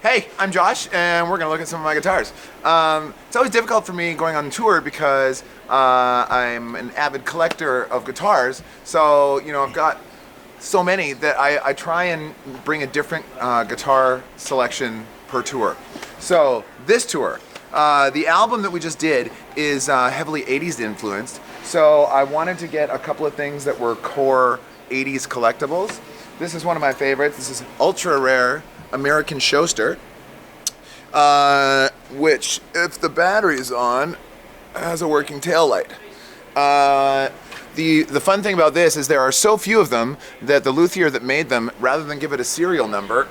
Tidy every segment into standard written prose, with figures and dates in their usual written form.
Hey, I'm Josh, and we're gonna look at some of my guitars. It's always difficult for me going on tour because I'm an avid collector of guitars. So, I've got so many that I try and bring a different guitar selection per tour. So, this tour, the album that we just did is heavily 80s influenced. So, I wanted to get a couple of things that were core 80s collectibles. This is one of my favorites. This is ultra rare American Showster, which, if the battery's on, has a working tail light. The fun thing about this is there are so few of them that the luthier that made them, rather than give it a serial number,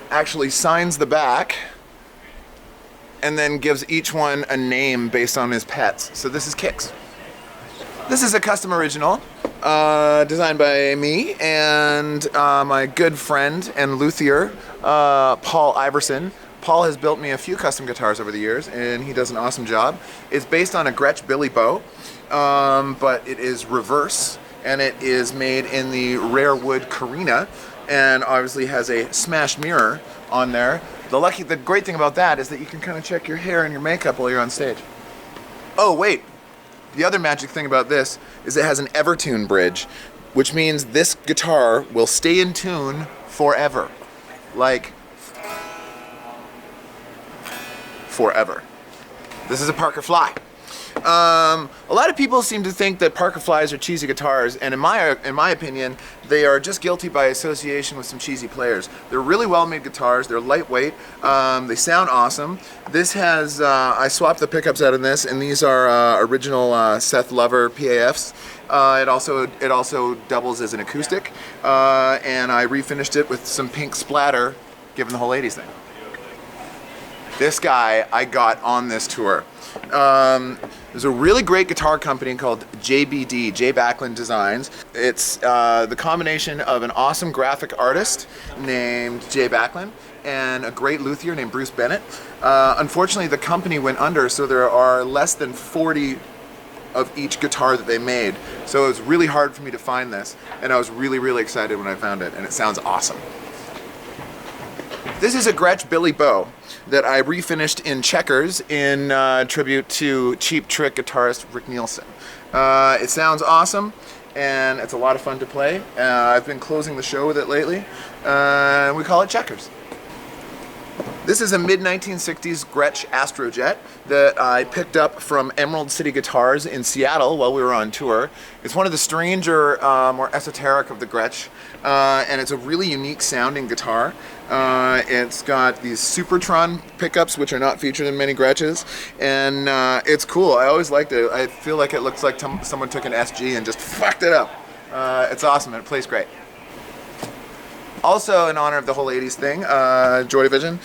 actually signs the back and then gives each one a name based on his pets. So this is Kix. This is a custom original. Designed by me and my good friend and luthier, Paul Iverson. Paul has built me a few custom guitars over the years, and he does an awesome job. It's based on a Gretsch Billy Bow, but it is reverse, and it is made in the rare wood Carina, and obviously has a smashed mirror on there. The great thing about that is that you can kind of check your hair and your makeup while you're on stage. Oh, wait. The other magic thing about this is it has an Evertune bridge, which means this guitar will stay in tune forever. Like, forever. This is a Parker Fly. A lot of people seem to think that Parker Flies are cheesy guitars, and in my opinion, they are just guilty by association with some cheesy players. They're really well-made guitars. They're lightweight. They sound awesome. This has I swapped the pickups out in this, and these are original Seth Lover PAFs. It also doubles as an acoustic, and I refinished it with some pink splatter, given the whole 80s thing. This guy I got on this tour. There's a really great guitar company called JBD, J Backlund Designs. It's the combination of an awesome graphic artist named J Backlund and a great luthier named Bruce Bennett. Unfortunately, the company went under, so there are less than 40 of each guitar that they made. So it was really hard for me to find this, and I was really, really excited when I found it, and it sounds awesome. This is a Gretsch Billy Bow that I refinished in checkers in tribute to Cheap Trick guitarist Rick Nielsen. It sounds awesome, and it's a lot of fun to play. I've been closing the show with it lately. We call it checkers. This is a mid-1960s Gretsch Astro Jet that I picked up from Emerald City Guitars in Seattle while we were on tour. It's one of the stranger, more esoteric of the Gretsch, and it's a really unique sounding guitar. It's got these Supertron pickups, which are not featured in many Gretsches, and it's cool. I always liked it. I feel like it looks like someone took an SG and just fucked it up. It's awesome, and it plays great. Also, in honor of the whole 80s thing, Joy Division,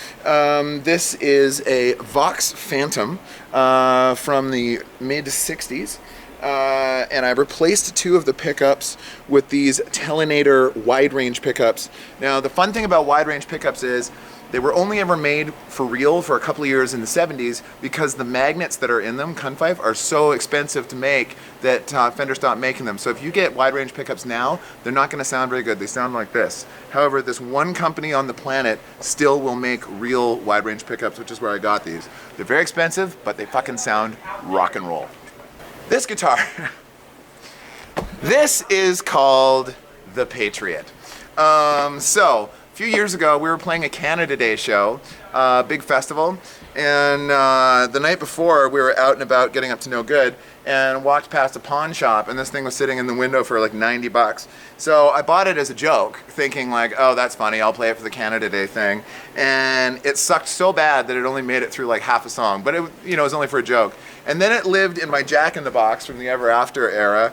this is a Vox Phantom from the mid-60s. And I replaced two of the pickups with these Telinator wide range pickups. Now, the fun thing about wide range pickups is they were only ever made for real for a couple of years in the 70s because the magnets that are in them, Cunfife, are so expensive to make that Fender stopped making them. So if you get wide range pickups now, they're not going to sound very good. They sound like this. However, this one company on the planet still will make real wide range pickups, which is where I got these. They're very expensive, but they fucking sound rock and roll. This guitar, this is called the Patriot. So, a few years ago, we were playing a Canada Day show, big festival, and the night before, we were out and about getting up to no good, and walked past a pawn shop, and this thing was sitting in the window for like 90 bucks. So I bought it as a joke, thinking like, oh, that's funny, I'll play it for the Canada Day thing. And it sucked so bad that it only made it through like half a song, but it was only for a joke. And then it lived in my Jack-in-the-Box from the Ever After era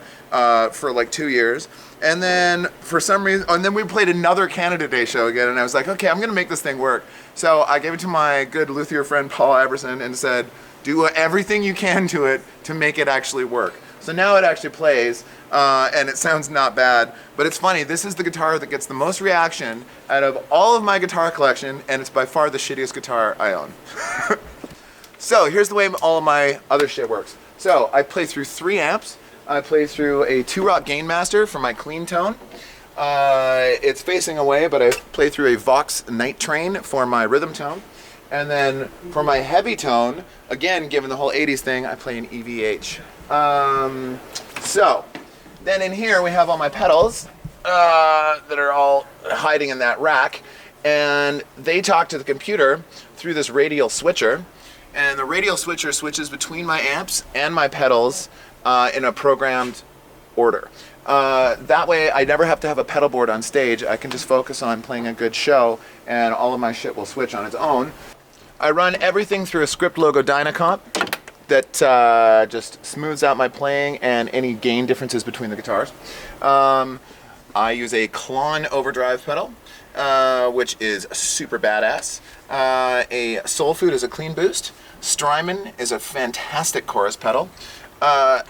for like 2 years. And then for some reason, and then we played another Canada Day show again, and I was like, okay, I'm gonna make this thing work. So I gave it to my good luthier friend Paul Iverson and said, do everything you can to it to make it actually work. So now it actually plays, and it sounds not bad, but it's funny, this is the guitar that gets the most reaction out of all of my guitar collection, and it's by far the shittiest guitar I own. So here's the way all of my other shit works. So I play through 3 amps, I play through a 2-rock gain master for my clean tone. It's facing away, but I play through a Vox Night Train for my rhythm tone. And then for my heavy tone, again, given the whole 80s thing, I play an EVH. So, then in here we have all my pedals that are all hiding in that rack. And they talk to the computer through this radial switcher. And the radial switcher switches between my amps and my pedals in a programmed order. That way I never have to have a pedal board on stage. I can just focus on playing a good show and all of my shit will switch on its own. I run everything through a Script Logo Dynacomp that just smooths out my playing and any gain differences between the guitars. I use a Klon overdrive pedal, which is super badass. A Soul Food is a clean boost. Strymon is a fantastic chorus pedal. I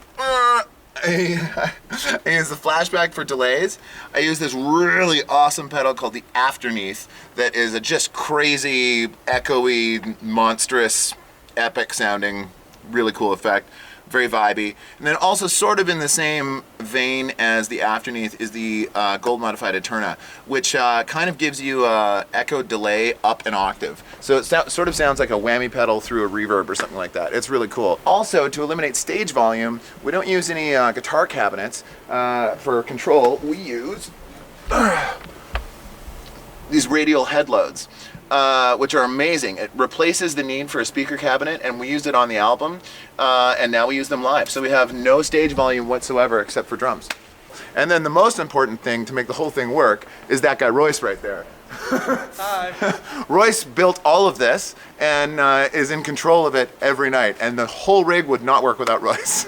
use the Flashback for delays. I use this really awesome pedal called the Afterneath that is a just crazy, echoey, monstrous, epic sounding, really cool effect. Very vibey. And then also sort of in the same vein as the Afterneath is the Gold Modified Eterna, which kind of gives you echo delay up an octave. So it sort of sounds like a whammy pedal through a reverb or something like that. It's really cool. Also, to eliminate stage volume, we don't use any guitar cabinets for control. We use these radial head loads. Which are amazing. It replaces the need for a speaker cabinet, and we used it on the album, and now we use them live. So we have no stage volume whatsoever except for drums. And then the most important thing to make the whole thing work is that guy Royce right there. Hi. Royce built all of this and is in control of it every night, and the whole rig would not work without Royce.